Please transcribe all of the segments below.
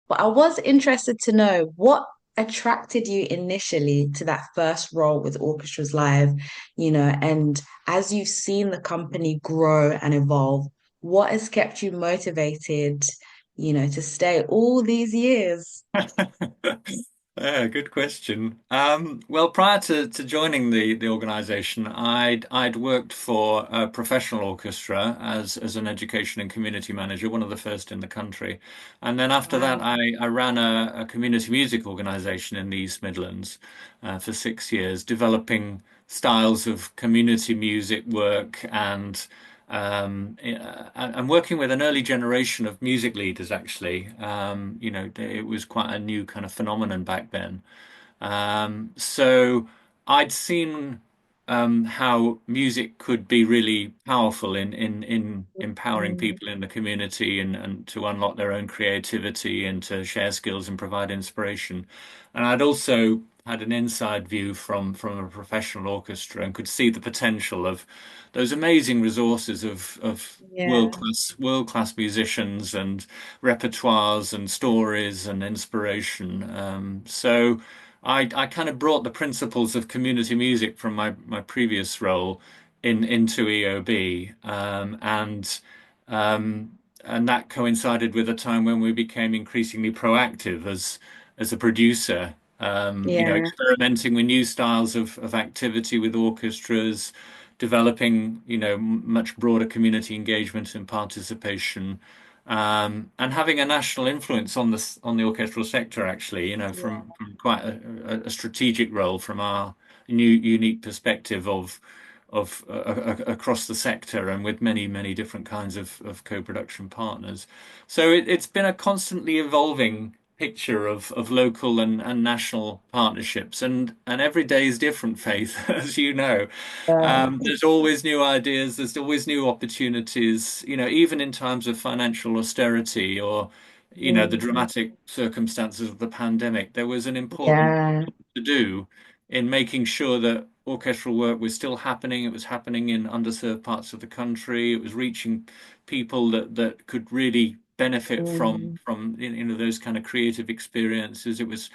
But I was interested to know what attracted you initially to that first role with Orchestras Live, and as you've seen the company grow and evolve, what has kept you motivated, to stay all these years? Yeah, good question. Well, prior to joining the organization, I'd worked for a professional orchestra as an education and community manager, one of the first in the country. And then after that, Wow. I ran a community music organization in the East Midlands for 6 years, developing styles of community music work and working with an early generation of music leaders, actually. It was quite a new kind of phenomenon back then. So I'd seen how music could be really powerful in empowering Mm, people in the community and to unlock their own creativity and to share skills and provide inspiration. And I'd also had an inside view from a professional orchestra and could see the potential of those amazing resources of yeah. world class musicians and repertoires and stories and inspiration. So I kind of brought the principles of community music from my previous role into EOB, um, and that coincided with a time when we became increasingly proactive as a producer. Yeah. Experimenting with new styles of activity with orchestras, developing, much broader community engagement and participation, and having a national influence on the orchestral sector, actually, Yeah. from quite a strategic role from our new unique perspective of across the sector and with many different kinds of co-production partners. So it's been a constantly evolving picture of local and national partnerships, and every day is different, Faith, as you know. Yeah. There's always new ideas, there's always new opportunities, even in times of financial austerity or, the Mm, dramatic circumstances of the pandemic. There was an important yeah. to do in making sure that orchestral work was still happening. It was happening in underserved parts of the country. It was reaching people that could really benefit from Mm, those kind of creative experiences. It was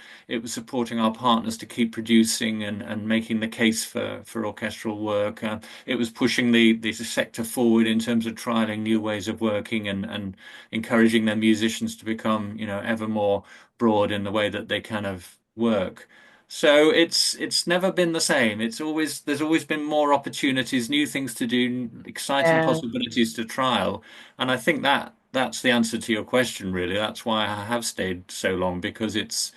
supporting our partners to keep producing and making the case for orchestral work. It was pushing the sector forward in terms of trialing new ways of working and encouraging their musicians to become, ever more broad in the way that they kind of work. So it's never been the same. There's always been more opportunities, new things to do, exciting yeah. possibilities to trial. And I think that's the answer to your question, really. That's why I have stayed so long because it's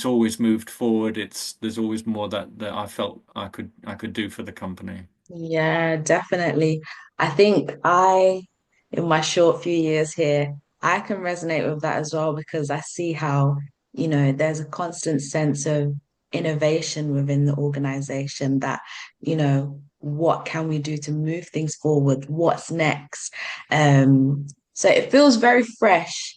always moved forward. There's always more that I felt I could do for the company. Yeah, definitely. I think in my short few years here, I can resonate with that as well because I see how, there's a constant sense of innovation within the organization that, what can we do to move things forward? What's next? So it feels very fresh.